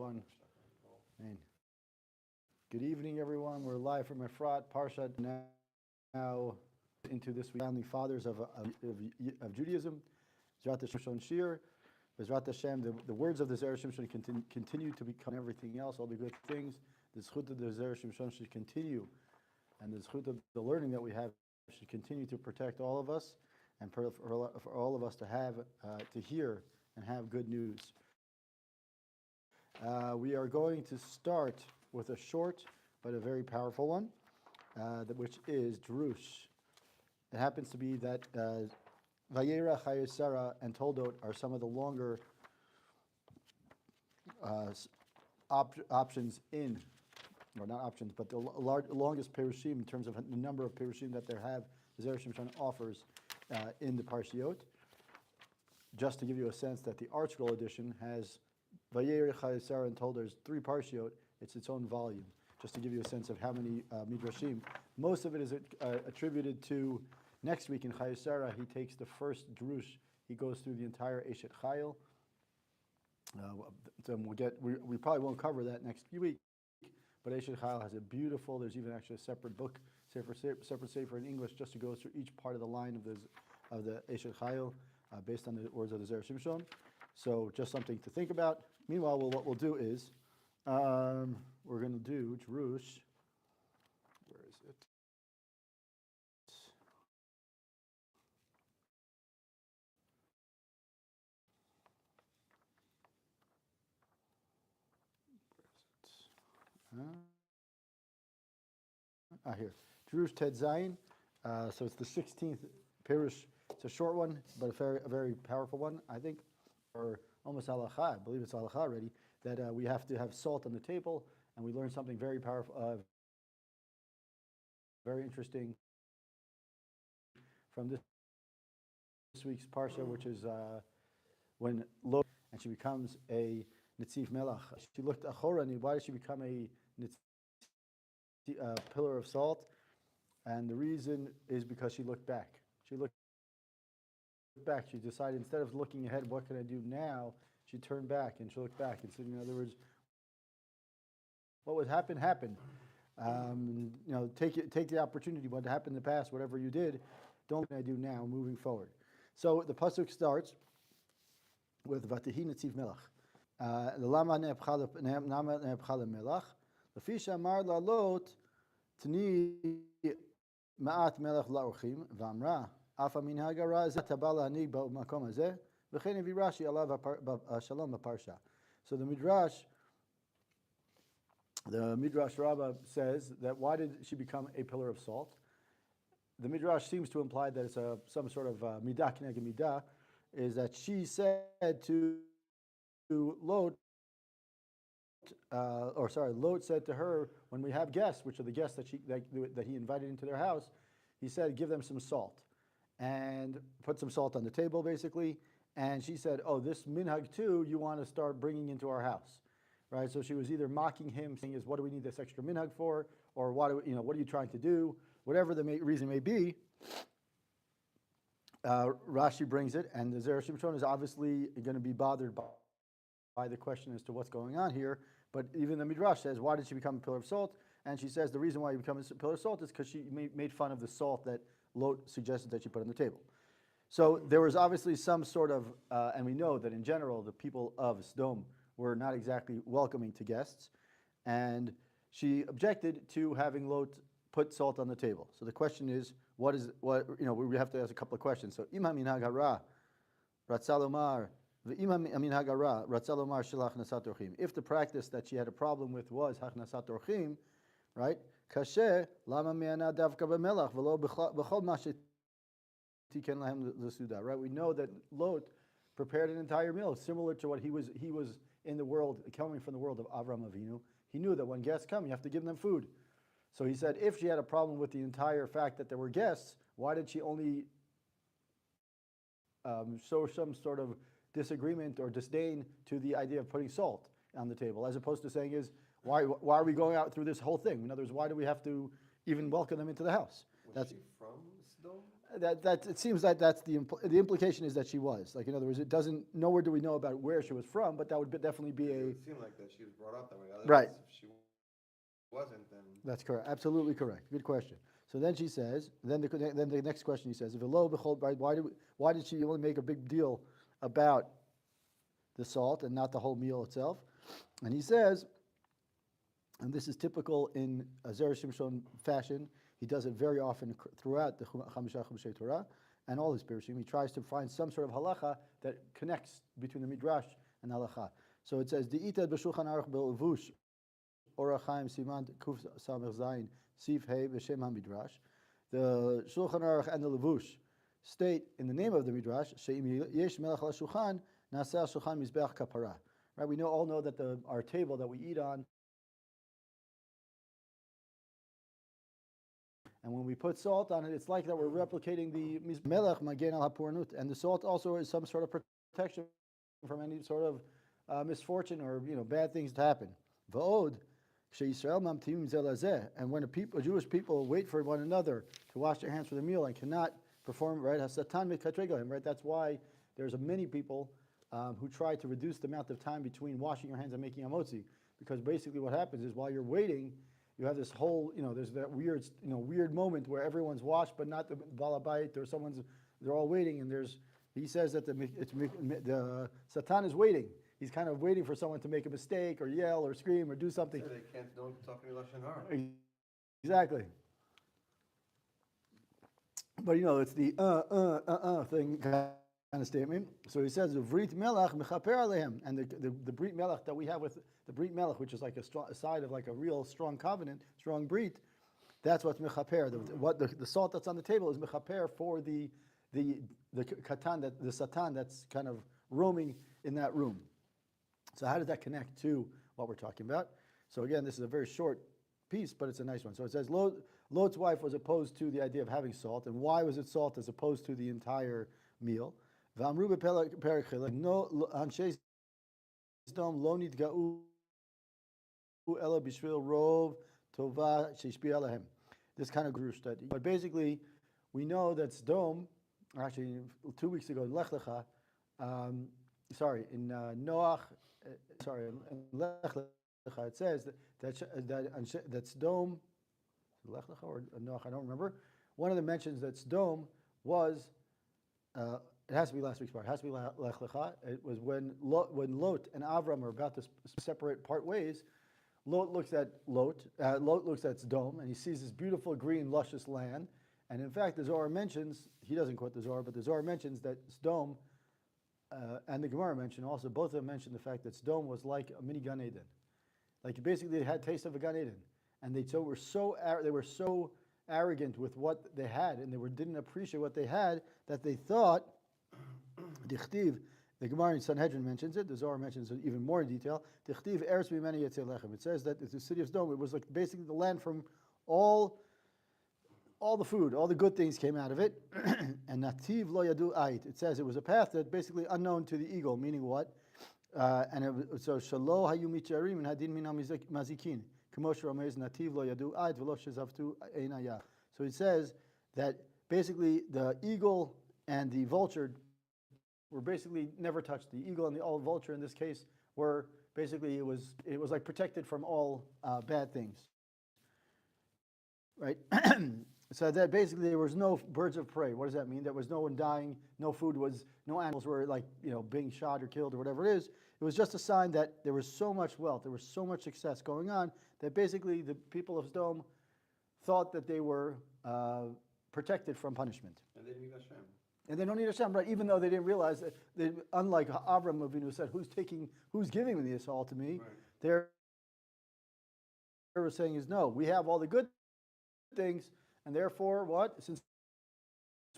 everyone. Amen. Good evening, everyone. We're live from Efrat, Parshat, now into this week, founding fathers of Judaism. Zera Shimshon Shir. Bezrat Hashem, the words of the Zera Shimshon continue to become everything else, all the good things. The zchut of the Zera Shimshon should continue, and the zchut of the learning that we have should continue to protect all of us, and for all of us to have, to hear and have good news. We are going to start with a short but a very powerful one, which is Drush. It happens to be that Vayera, Chayesara, and Toldot are some of the longer options in, or not options, but the longest Perushim in terms of the number of Perushim that there have, Zera Shimshon offers in the Parshiot. Just to give you a sense that the Art Scroll edition has Vayera, Chayesara, and Toldot, 3 Parshiot, it's its own volume. Just to give you a sense of how many Midrashim. Most of it is attributed to next week in Chayesara. He takes the first Drush. He goes through the entire Eshet Chayil. We probably won't cover that next week, but Eshet Chayil has a beautiful, there's even actually a separate book, separate sefer in English, just to go through each part of the line of the Eshet Chayil, based on the words of the Zera Shimshon. So just something to think about. Meanwhile, what we'll do is, we're going to do Drush. Where is it? Here. Drush Ted Zayin. So it's the 16th Pirush. It's a short one, but a very powerful one, I think, or almost halacha. I believe it's halacha already, that we have to have salt on the table, and we learn something very powerful, very interesting from this week's Parsha, which is when Lo, and she becomes a Netziv Melach. She looked Achorani. Why did she become a pillar of salt? And the reason is because she looked back. She looked back. She decided, instead of looking ahead, what can I do now? She turned back and she looked back and said, in other words, what would happen, happened. Take the opportunity. What happened in the past, whatever you did, don't what I do now, moving forward. So the pasuk starts with Vatihi Netziv Melach. Lama ne'epcha lemelach. Lefisha amar lalot tni ma'at melach la'orchim v'amra afa min hagara zeh taba la'anig b'makom hazeh v'chein evi Rashi alav shalom b'parsha. So the Midrash Rabbah says that why did she become a pillar of salt? The Midrash seems to imply that it's some sort of midah k'neged midah, is that she said to Lot, Lot said to her, when we have guests, which are the guests that he invited into their house, he said, give them some salt, and put some salt on the table, basically. And she said, oh, this minhag too, you want to start bringing into our house. Right, so she was either mocking him, saying, "What do we need this extra minhag for?" Or what are you trying to do? Whatever the reason may be. Rashi brings it, and the Zera Shimshon is obviously going to be bothered by the question as to what's going on here. But even the Midrash says, "Why did she become a pillar of salt?" And she says the reason why you become a pillar of salt is because she made fun of the salt that Lot suggested that she put on the table. So there was obviously some sort of, and we know that in general the people of Sodom were not exactly welcoming to guests, and she objected to having Lot put salt on the table. So the question is, we have to ask a couple of questions. So Imam min hagara ratzalomar v'imam min hagara ratzalomar shilach nasat orchim. If the practice that she had a problem with was hachnasat orchim, right? Kasher lama me'ana davka b'melach v'lo b'chol ma shetiken lahem l'suda. Right? We know that Lot prepared an entire meal similar to what he was in the world, coming from the world of Avram Avinu. He knew that when guests come, you have to give them food. So he said, if she had a problem with the entire fact that there were guests, why did she only show some sort of disagreement or disdain to the idea of putting salt on the table, as opposed to saying, why are we going out through this whole thing? In other words, why do we have to even welcome them into the house? Was she from Sodom? that it seems that that's the implication is that she was. Like, in other words, it doesn't, nowhere do we know about where she was from, but that would definitely be It a, would seem like that she was brought up that way. Otherwise, right. if she wasn't, then That's correct. Absolutely correct. Good question. So then she says, then the next question he says, if lo behold, right, why did she only make a big deal about the salt and not the whole meal itself? And he says, and this is typical in a Zera Shimshon fashion, he does it very often throughout the Chamisha Chumshei Torah and all his Pirushim. He tries to find some sort of halacha that connects between the Midrash and halacha. So it says, Di'ita b'shulchan aruch b'levush Orach Chaim Siman Kuf Samech Zayin Sif Hey V'Shem HaMidrash. The Shulchan Aruch and the Levush state in the name of the Midrash, She'im Yesh Melech Al Shulchan Nasa Shulchan Mizbeach Kapara. Right, we all know that our table that we eat on, and when we put salt on it, it's like that we're replicating the Melech Magen Al HaPornut, and the salt also is some sort of protection from any sort of misfortune or bad things to happen. Va'od. And when a Jewish people wait for one another to wash their hands for the meal and cannot perform, right? Right? That's why there's many people who try to reduce the amount of time between washing your hands and making a motzi, because basically what happens is while you're waiting, you have this whole, there's that weird moment where everyone's washed, but not the balabait, or they're all waiting, and he says that the Satan is waiting. He's kind of waiting for someone to make a mistake or yell or scream or do something. they don't talk any Lashon Hara. Exactly. But it's the thing kind of statement. So he says, "Vrit melach mechaper alehem," and the brit melach that we have with the brit melach, which is like a side of like a real strong covenant, strong brit. That's what's mechaper. The salt that's on the table is mechaper for the katan, the satan that's kind of roaming in that room. So how does that connect to what we're talking about? So again, this is a very short piece, but it's a nice one. So it says Lot's wife was opposed to the idea of having salt, and why was it salt as opposed to the entire meal? This kind of grew study. But basically, we know that Sdom, or actually 2 weeks ago in Lech Lecha, in Noach, in Lech Lecha, it says that Sdom, Lech Lecha or Noach, I don't remember. One of the mentions that Sdom was, it has to be last week's part. It has to be Lech Lecha. It was when Lot and Avram are about to separate part ways. Lot looks at Sdom, and he sees this beautiful green, luscious land. And in fact, the Zohar mentions, he doesn't quote the Zohar, but the Zohar mentions that Sdom, and the Gemara mentioned also, both of them mentioned the fact that Sdom was like a mini Gan Eden. Like basically, it had taste of a Gan Eden. And they were so arrogant with what they had, and they didn't appreciate what they had, that they thought, the Gemara in Sanhedrin mentions it, the Zohar mentions it even more in detail, it says that the city of Sdom, it was like basically the land from all the food, all the good things came out of it. And nativ lo yadu ait. It says it was a path that basically unknown to the eagle, meaning what? So shalo hayu mitcharim and hadin mina mazikin. K'moshe ramez nativ lo yadu ait v'lo shezavtu einaya. So it says that basically the eagle and the vulture were basically never touched. The eagle and the vulture in this case were basically, it was like protected from all bad things, right? So that basically there was no birds of prey. What does that mean? There was no one dying, no animals were like, being shot or killed or whatever it is. It was just a sign that there was so much wealth, there was so much success going on, that basically the people of Sdom thought that they were protected from punishment. And they need Hashem. And they don't need Hashem, right? Even though they didn't realize that, unlike Avram Avinu said, who's giving this all to me? Right. They were saying is, no, we have all the good things, and therefore what? Since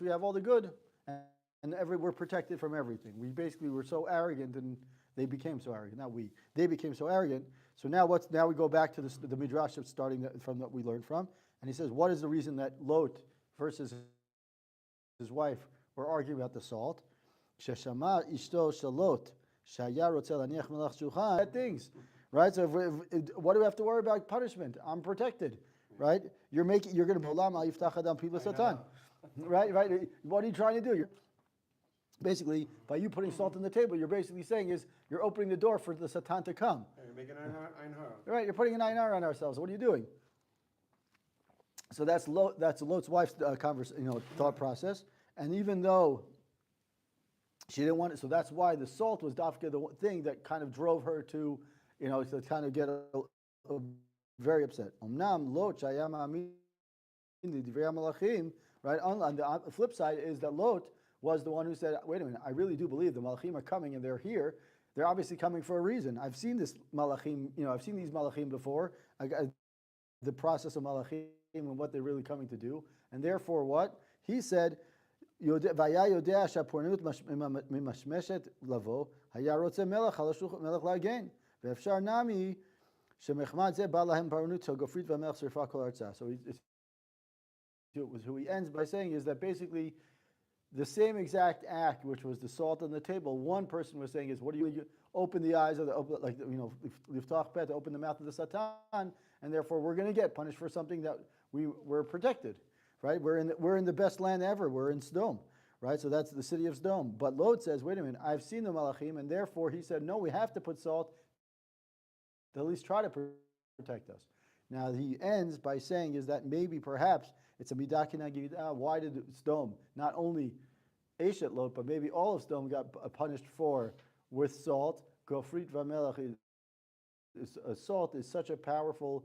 we have all the good, and we're protected from everything. We basically were so arrogant, and they became so arrogant. Not we. They became so arrogant. So now we go back to the Midrash starting from what we learned from, and he says, what is the reason that Lot versus his wife were arguing about the salt? Sheshama ishto shalot shaya rotze laniach melach shulchan. Bad things, right? So what do we have to worry about? Punishment. I'm protected, right? You're going to bolam al yiftach adam pila satan. right? What are you trying to do? Basically, by you putting salt on the table, you're basically saying is you're opening the door for the Satan to come. Hey, you're making ein har. Right? You're putting an einar on ourselves. What are you doing? So that's Lot's wife's thought process. And even though she didn't want it, so that's why the salt was dafka the thing that kind of drove her to, to kind of get very upset. Omnam Lot shaya ma'amin divrei malachim. Right? On the flip side is that Lot was the one who said, wait a minute, I really do believe the malachim are coming and they're here. They're obviously coming for a reason. I've seen this malachim, I've seen these malachim before. I got the process of malachim and what they're really coming to do. And therefore what? He said, Vaya yodea shapornut mimashmeshet lavo, haya rotze melech melech la'agen. Ve'efshar nami shemechmad ze ba lahem parnut gofrit v'melech sirfa kol artzah. So who he ends by saying is that basically the same exact act, which was the salt on the table, one person was saying is, what do you open the eyes of the, liftach pet, open the mouth of the Satan, and therefore we're going to get punished for something that we were protected, right? We're in the best land ever. We're in Sodom, right? So that's the city of Sodom. But Lot says, wait a minute, I've seen the malachim, and therefore he said, no, we have to put salt to at least try to protect us. Now he ends by saying is that maybe perhaps it's a midah kineged midah. Why did Sodom, not only Eshet Lot, but maybe all of Sodom got punished with salt? Gofrit v'melech salt is such a powerful,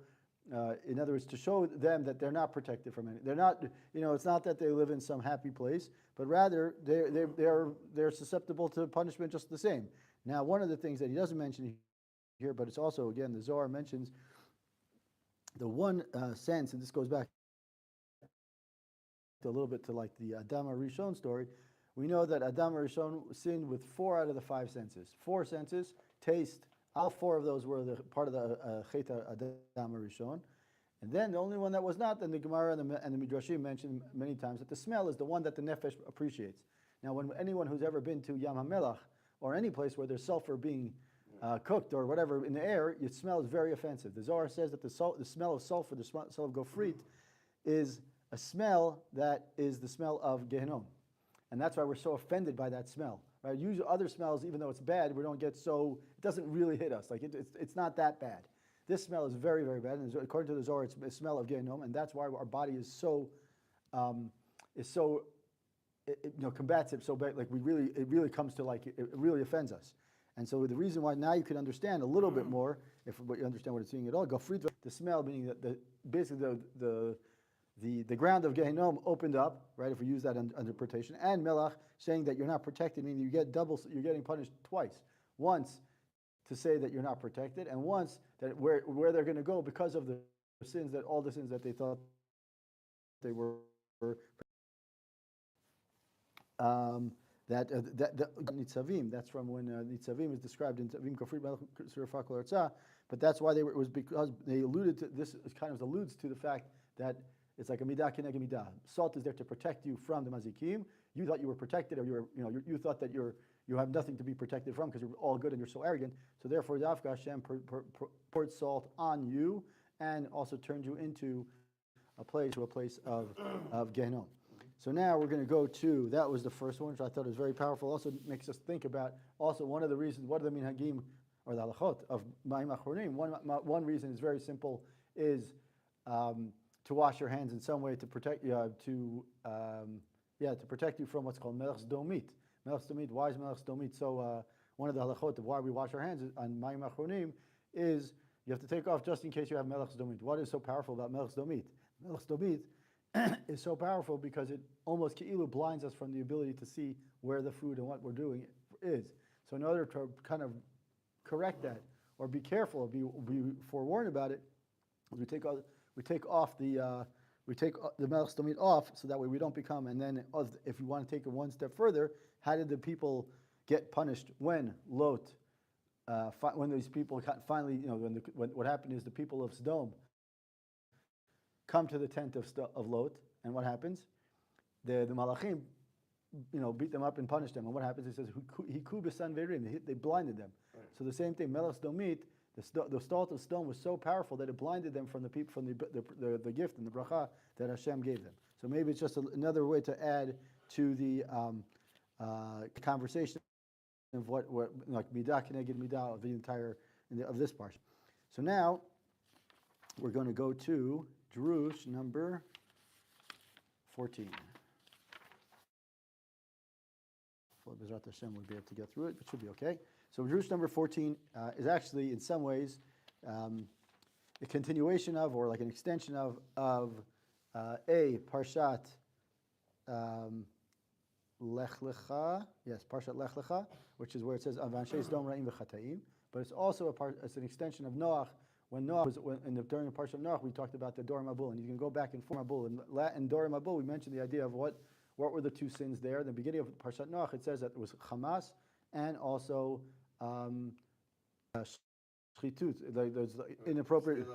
in other words, to show them that they're not protected from anything. They're not, it's not that they live in some happy place, but rather they're susceptible to punishment just the same. Now, one of the things that he doesn't mention here, but it's also, again, the Zohar mentions the one sense, and this goes back a little bit to like the Adam HaRishon story. We know that Adam HaRishon sinned with 4 out of the 5 senses. 4 senses, taste, all 4 of those were the part of the Chet Adam HaRishon. And then the only one that was not, then the Gemara and the Midrashim mentioned many times that the smell is the one that the Nefesh appreciates. Now, when anyone who's ever been to Yam HaMelach, or any place where there's sulfur being cooked or whatever in the air, it smells very offensive. The Zohar says that the smell of sulfur, the smell of gofrit, is a smell that is the smell of Gehinnom. And that's why we're so offended by that smell. Right? Usually other smells, even though it's bad, we don't get so, it doesn't really hit us. Like it's not that bad. This smell is very, very bad. And according to the Zohar, it's a smell of Gehinnom, and that's why our body is so, combats it so bad. Like it really comes to like, it really offends us. And so the reason why now you can understand a little bit more, if you understand what it's saying at all, gofrit, the smell, meaning that basically the ground of Gehinnom opened up, right? If we use that interpretation, and melach saying that you're not protected, meaning you're getting punished twice. Once to say that you're not protected, and once that where they're going to go because of the sins all the sins that they thought they were. That Nitzavim, that's from when Nitzavim is described in Nitzavim Kofrit Melech Surafak L'Artzah, but that's why it was because they alluded to this. Kind of alludes to the fact that it's like a midah kineged midah. Salt is there to protect you from the mazikim. You thought you were protected, or you thought that you have nothing to be protected from because you're all good and you're so arrogant. So therefore, Dafka Hashem poured salt on you and also turned you into a place of Gehinnom. So now we're going to go to, that was the first one, which I thought was very powerful. Also makes us think about, also one of the reasons, what are the minhagim, or the halachot of Mayim Achronim? One reason is very simple, is to wash your hands in some way to protect you, to protect you from what's called melech sdomit. Melech sdomit, why is melech sdomit? So one of the halachot of why we wash our hands on Mayim Achronim is you have to take off just in case you have melech sdomit. What is so powerful about melech sdomit? Melech sdomit is so powerful because it almost ki'ilu blinds us from the ability to see where the food and what we're doing is. So in order to kind of correct that or be careful, be forewarned about it, we take the melech sdomit off so that way we don't become. And then if you want to take it one step further, how did the people get punished when Lot, when these people finally, what happened is the people of Sodom come to the tent of Lot, and what happens? The malachim, beat them up and punish them. And what happens? It says hiku b'san verim. They blinded them. Right. So the same thing. Melech sdomit, the salt of stone was so powerful that it blinded them from the gift and the bracha that Hashem gave them. So maybe it's just another way to add to the conversation of what like midah keneged midah of the entire of this part. So now we're going to go to Drush number 14. Well, Bezrat Hashem would be able to get through it, but should be okay. So Drush number 14 is actually, in some ways, a continuation of, or like an extension of Parshat Lech Lecha. Yes, Parshat Lech Lecha, which is where it says Avanshe Sdom Ra'im V'Chatayim. But it's also it's an extension of Noach. When Noach was during the Parshat of Noach, we talked about the Dor Mabul, and you can go back and form Mabul. In Dor Mabul, we mentioned the idea of what were the two sins there. In the beginning of Parshat Noach, it says that it was Hamas and also shchitut, those inappropriate.